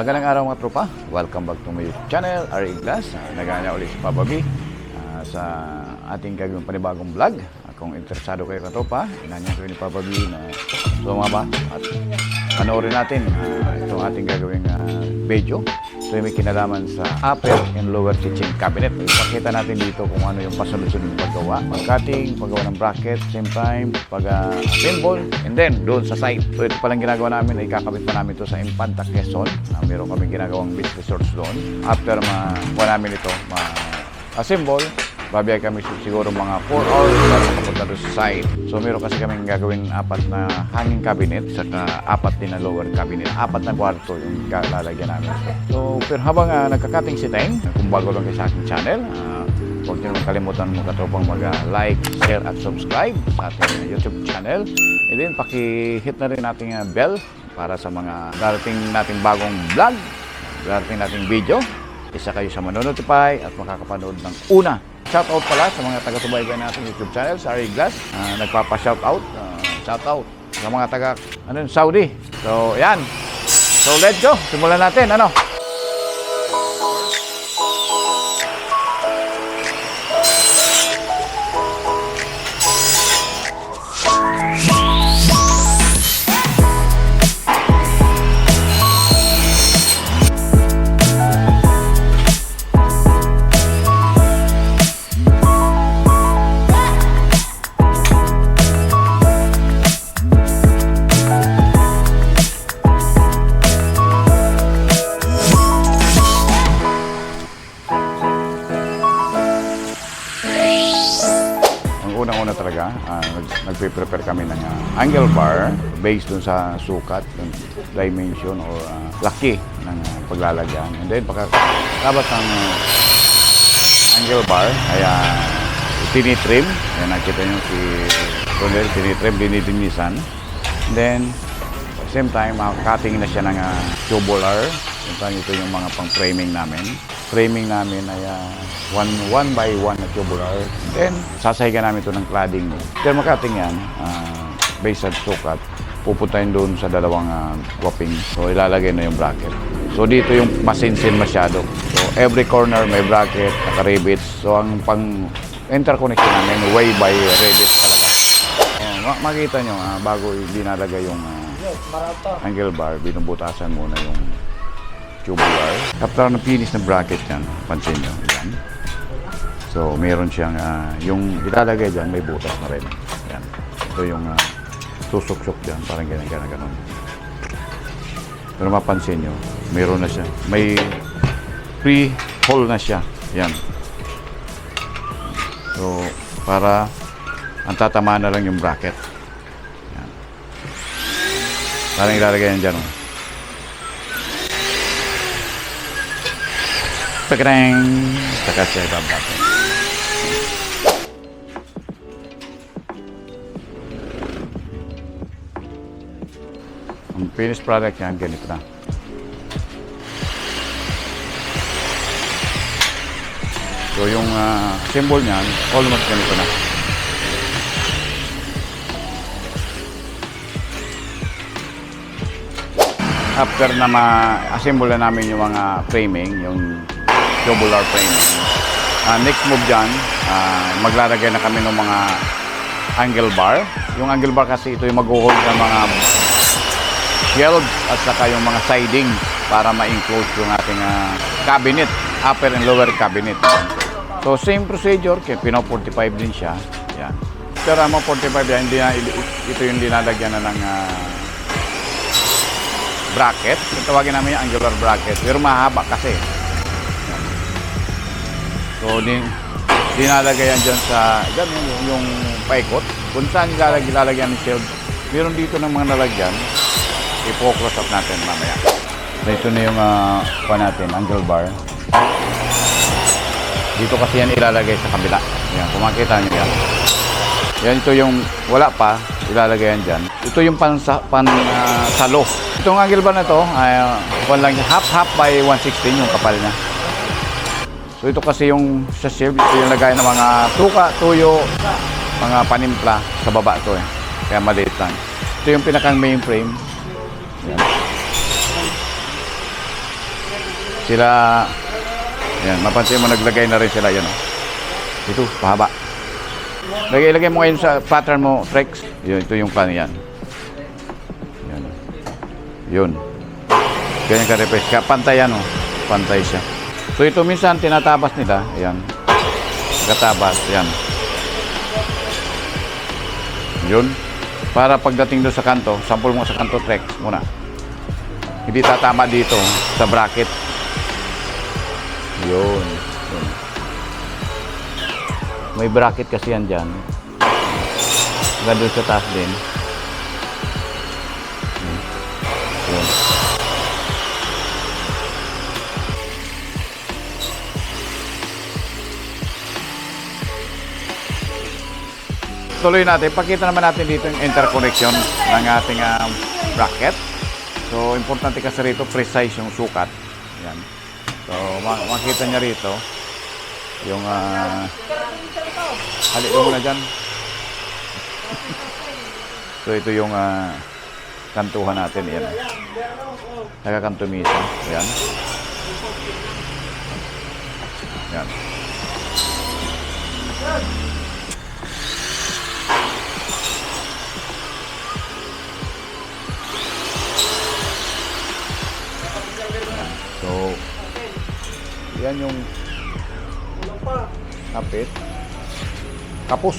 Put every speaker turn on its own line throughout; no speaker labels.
Magandang araw mga tropa. Welcome back to my YouTube channel, R.A. Glass. Nagana ulit si Papa B sa ating gagawing panibagong vlog. Kung interesado kayo ka tropa, inanyan ko ni Papa B na sumama at panoorin natin itong ating gagawing video. So may kinalaman sa upper and lower kitchen cabinet. Ipakita natin dito kung ano yung pasunod-sunod ng paggawa. Pag-cutting, paggawa ng bracket, same time, pag-assemble, and then doon sa site. So ito palang ginagawa namin, ay kakabit pa namin ito sa Infanta, Quezon. Meron kami ginagawang beach resorts doon. After makuha namin ito, ma-assemble, babiyay kami siguro mga 4 hours para makapunta doon sa site. So meron kasi kaming gagawin 4 na hanging cabinet at 4 din na lower cabinet. 4 na kwarto yung lalagyan namin. So pero habang nagka-cutting si Teng, kung bago lang kayo sa aking channel, huwag niyo naman kalimutan mo katropang mag-like, share at subscribe sa ating YouTube channel. And then paki-hit na rin nating bell para sa mga darating nating bagong vlog, darating nating video. Isa kayo sa manonotify at makakapanood ng una. Shoutout pala sa mga taga-subaybayan natin YouTube channel sa R.A. Glass. Nagpapa-shoutout. Shoutout sa mga taga Saudi. So, yan. So, let's go. Simulan natin. Ano? Unang-una talaga, nagpe-prepare kami ng angle bar based dun sa sukat, dimension or laki ng paglalagyan. And then pagkatapos ng angle bar ay tinitrim. Ayan, nakita nyo si Ronel, tinitrim, dinidinisan. And then, same time, cutting na siya ng tubular. Ito yung mga pang-framing namin. Framing namin ay one by one na tubular. Then, sasahigan namin ito ng cladding. Then, makating yan, based on sukat, pupuntahin doon sa dalawang wrapping. So, ilalagay na yung bracket. So, dito yung masinsin masyado. So, every corner may bracket, naka-rivets. So, ang pang-interconnection namin, way by rivets talaga. Makita nyo, bago dinalagay yung angle bar, binubutasan muna yung tubular. After na finish ng bracket yan, pansin nyo, yan. So, meron siyang, yung ilalagay dyan, may butas na rin. Yan. Ito yung susok-sok dyan, parang ganyan. Pero mapansin nyo, meron na siya. May pre-hole na siya. Yan. So, para ang tatamaan na lang yung bracket. Yan. Parang ilalagay yan dyan. Pagrang, saka siya ibabate. Ang finished product yan, ganito na. So yung symbol niyan, almost ganito na. After na ma-assemble na namin yung mga framing, yung tubular framing. Next move dyan, maglalagay na kami ng mga angle bar. Yung angle bar kasi ito yung mag-hold ng mga shelves at saka yung mga siding para ma-enclose yung ating cabinet, upper and lower cabinet. So same procedure, kaya pino-45 din siya. Yan. Pero ang 45 yan, ito yung dinalagyan na ng bracket. Tawagin namin yung angular bracket, pero mahaba kasi. So, dinalagay yan dyan sa, dyan yung paikot. Kung saan ilalagyan ng shield, meron dito ng mga nalagyan. I-focus up natin mamaya. So, ito na yung natin, angle bar. Dito kasi yan ilalagay sa kabila. Yan, kung makikita nyo yan. Yan, ito yung wala pa, ilalagay yan dyan. Ito yung salo. Itong angle bar na to, half by 116 yung kapal niya. So ito kasi yung sa shelf, ito yung lagay ng mga tuka, tuyo, mga panimpla sa baba to eh. Kaya maliit lang. Ito yung pinakang main frame. Yan. Sila, yan, mapansin mo naglagay na rin sila yan. Oh. Ito, pahaba. Lagay mo ngayon sa pattern mo, Trex. Yun, ito yung plan yan. Yan. Yun. Ganyan ka-replace. Kaya pantay yan, oh. Pantay siya. So ito minsan tinatabas nila. Ayan. Katabas. Ayan. Yun. Para pagdating doon sa kanto, sample mo sa kanto, Trex muna. Hindi tatama dito sa bracket. Yun. Yun. May bracket kasi yan dyan. Hanggang doon sa taas din. Yun. Tuloy natin. Pakita naman natin dito yung interconnection ng ating bracket. So, importante kasi rito, precise yung sukat. Yan. So, makita niya rito yung haliin mo na dyan. So, ito yung kantuhan natin. Yan. Nakakantumisa. Yan. Yan. So, yan yung kapit. Kapos.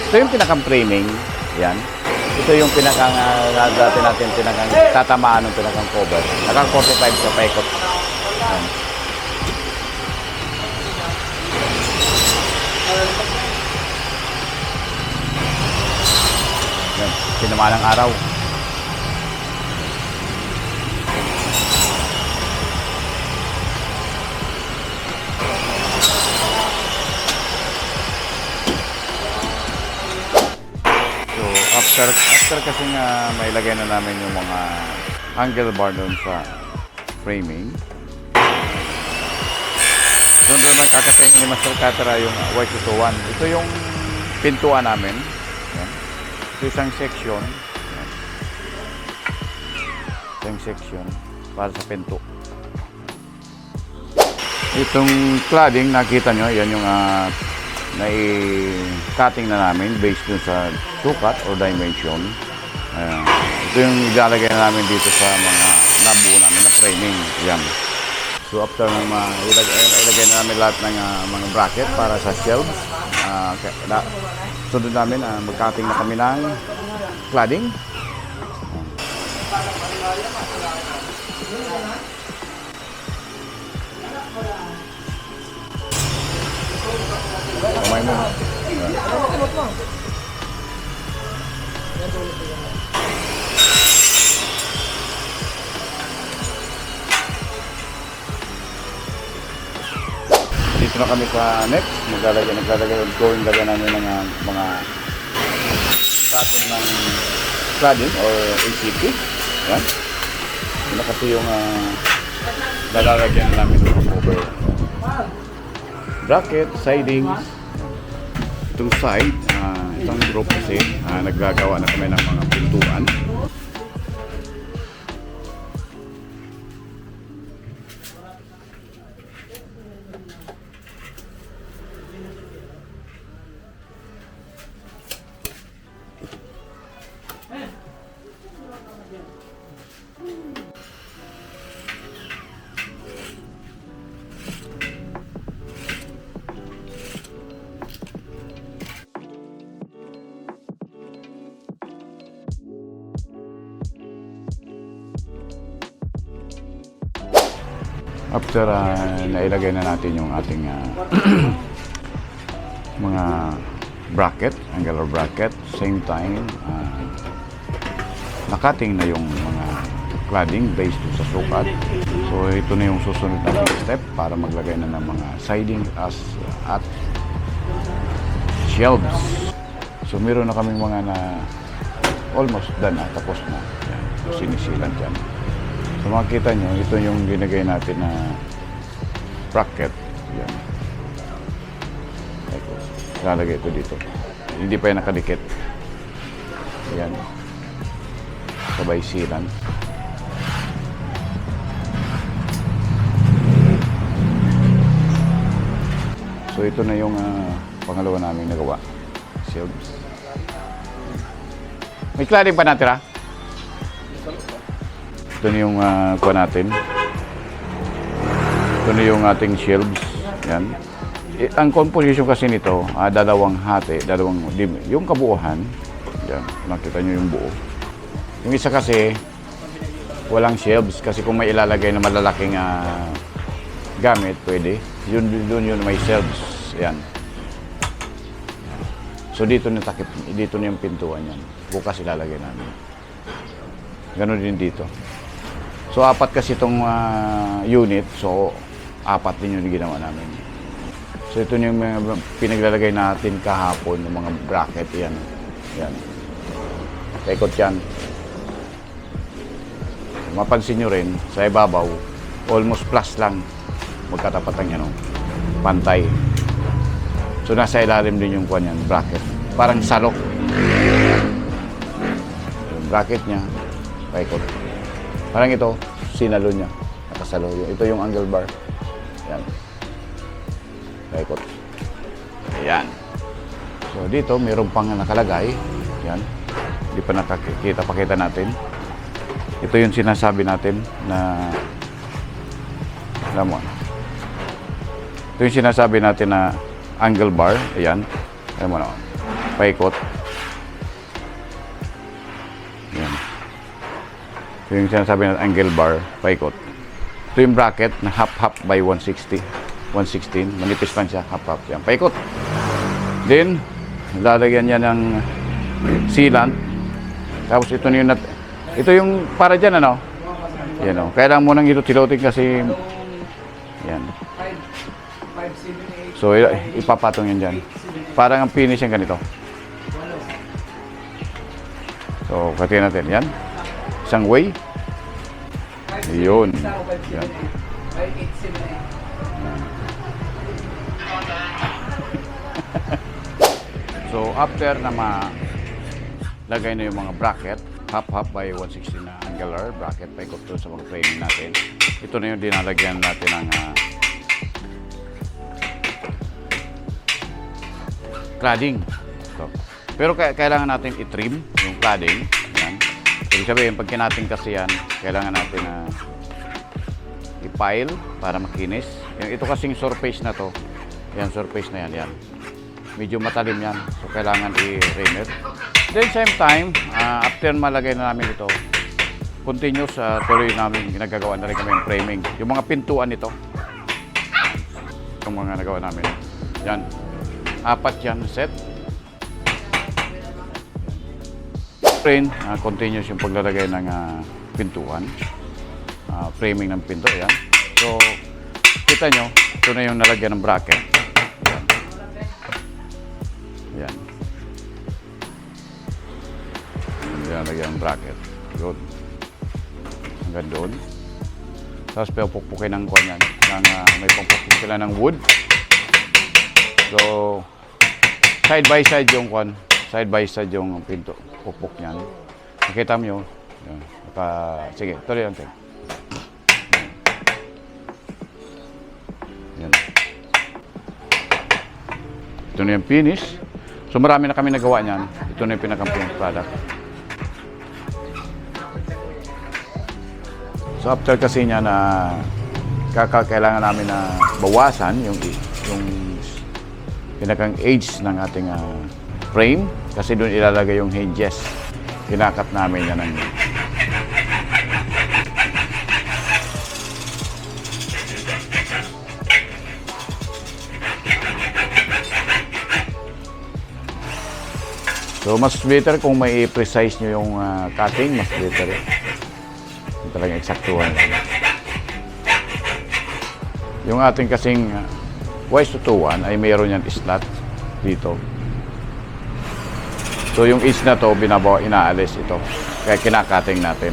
Ito yung pinakang-framing. Yan. Ito yung dati natin tatamaan ng pinakang cover. Nakang 45 sa paikot. Yan. Yan. Sinama ng araw. After kasi nga mailagay na namin yung mga angle bar doon sa framing. Doon naman kakatingin ni Master Catera yung Y221. Ito yung pintuan namin. Yan. Ito isang section. Yan. Isang section para sa pinto. Itong cladding, nakita nyo, yan yung nai-cutting na namin based dun sa sukat or dimension. Ito yung ilalagay na namin dito sa mga nabuo namin na framing. Yan. So after nang ilagay na namin lahat ng mga bracket para sa shelves, sunod namin mag-cutting na kami ng cladding. Kamay mo. Dito na kami sa next. Naglalagay namin ng mga cutting ng cladding or ACP. Yan. Yun kasi yung lalagyan namin ng cover. Bracket, sidings. Itong side, itong group kasi naggagawa na kami ng mga pintuan. After nailagay na natin yung ating mga bracket, angular bracket, same time nakating na yung mga cladding based sa sukat. So ito na yung susunod na step para maglagay na ng mga siding at shelves. So meron na kaming mga na almost done na, tapos na. Yan, sinisilan dyan. So makikita nyo, ito yung ginagay natin na bracket. Yan. Lalagay ito dito. Hindi pa yan nakadikit. Ayan. Sabay silan. So ito na yung pangalawa namin nagawa. Shelves. May cladding pa natira? Ito na yung kuha natin. Ito na yung ating shelves. Yan. Ang composition kasi nito, dalawang hati, yung kabuuan. Yan, nakita nyo yung buo. Yung isa kasi, walang shelves. Kasi kung may ilalagay na malalaking gamit, pwede. Yun may shelves. Yan. So dito na yung pintuan yan. Bukas ilalagay namin. Ganon din dito. So apat kasi itong unit. So apat din yung ginawa namin. So ito yung mga pinaglalagay natin kahapon, yung mga bracket yan. Yan. Paikot yan. Mapansin nyo rin, sa ibabaw, almost plus lang magkatapatan yan, no? Pantay. So nasa ilalim din yung kwan yan, bracket. Parang salok. Yung bracket niya, paikot. Parang ito, sinalo niya. Nakasalo. Ito yung angle bar. Yan. Paikot. Ayan. So dito, mayroon pang nakalagay. Yan. Hindi pa nakakita. Pakita natin. Ito yung sinasabi natin na alam mo. Ito yung sinasabi natin na angle bar. Ayan. Alam mo na. Paikot. Ayan. Ito yung sinasabi natin angle bar. Paikot. Ito yung bracket na half by 160. 116. Manipis lang siya. Half. Yan. Paikot. Then, lalagyan niya ng sealant. Tapos ito yung ito yung para dyan, ano? Yan, o. Kailangan mo nang hilot-hilotin kasi yan. So, ipapatong yan dyan. Parang ang finish yan ganito. So, katiyan natin. Yan. Isang way. Yun. Yan. So, after na lagay na yung mga bracket, half by 160 na angular bracket, paikot doon sa mga framing natin. Ito na yung dinalagyan natin ng cladding. So, pero kailangan natin i-trim yung cladding. Yan. Ibig sabihin, pag kinating kasi yan, kailangan natin i-pile para makinis. Ito kasing surface na to, yan, surface na yan, yan. Medyo matalim yan, so kailangan i-reamer. Then same time, after malagay na namin ito, continuous tuloy namin, ginagawa na rin kami yung framing. Yung mga pintuan nito, yung mga nagawa namin. Yan, apat yan set. Continuous yung paglalagay ng pintuan, framing ng pinto, yan. So, kita nyo, ito na yung nalagyan ng bracket. Yan. Yan, lagyan ng bracket. Yun. Hanggang doon. Tapos pupukpukin ng kwan yan. May pupukpukin sila ng wood. So, side by side yung kwan. Side by side yung pinto. Pupuk yan. Nakita mo yun. Yan. Sige, tuloy lang tayo. Yan. Ito na yung finish. So marami na kami nagawa niyan. Ito na yung pinaka-finished product. So after kasi niya na kailangan namin na bawasan yung pinakang age ng ating frame kasi doon ilalagay yung hinges. Kinakat namin yan ng so, mas better kung may precise nyo yung cutting, mas better. Yung talagang eksaktuhan. Yung ating kasing wise to 2-1 ay mayroon yan slot dito. So, yung edge na to, inaalis ito. Kaya kinakating natin.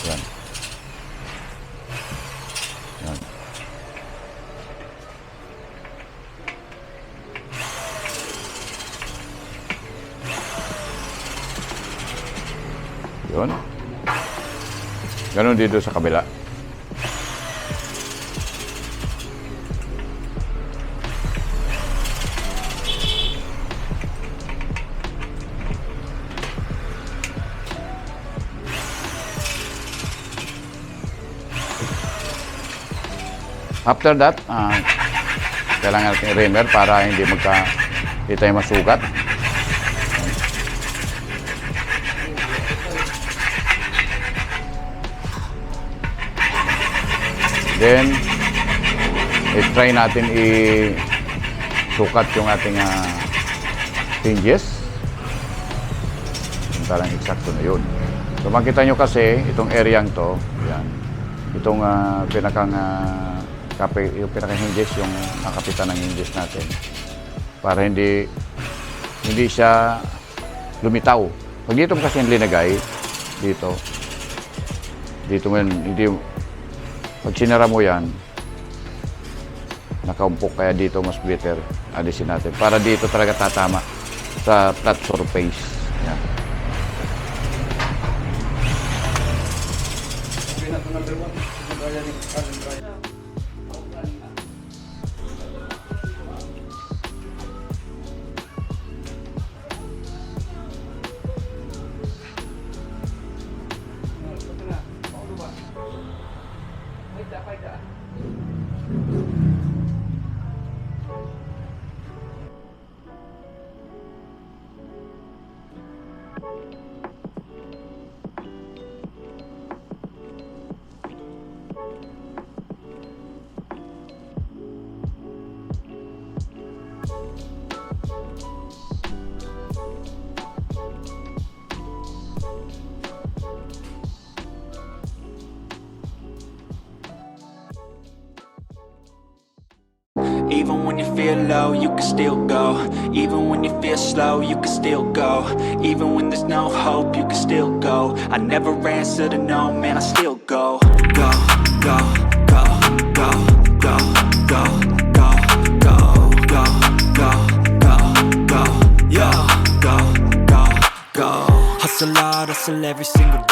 Yan. Yan. Yun. Ganun dito sa kabila. After that, kailangan natin reamer para hindi tayo masugat. Then, i-try natin i-sukat yung ating hinges. Yung parang eksakto na yun. So, makita nyo kasi, itong areang to, yan, itong yung pinaka-hinges, yung nakapitan ng hinges natin. Para hindi siya lumitaw. Pag dito mo kasi linagay, dito mo hindi, pag sinara mo yan, nakaumpok, kaya dito mas better alisin natin. Para dito talaga tatama sa flat surface. Yan.
Even when you feel low, you can still go. Even when you feel slow, you can still go. Even when there's no hope, you can still go. I never answer to no, man, I still go. Go, go, go, go, go, go, go, go, go, go, go, go, yeah, go, go, go. Hustle hard, hustle every single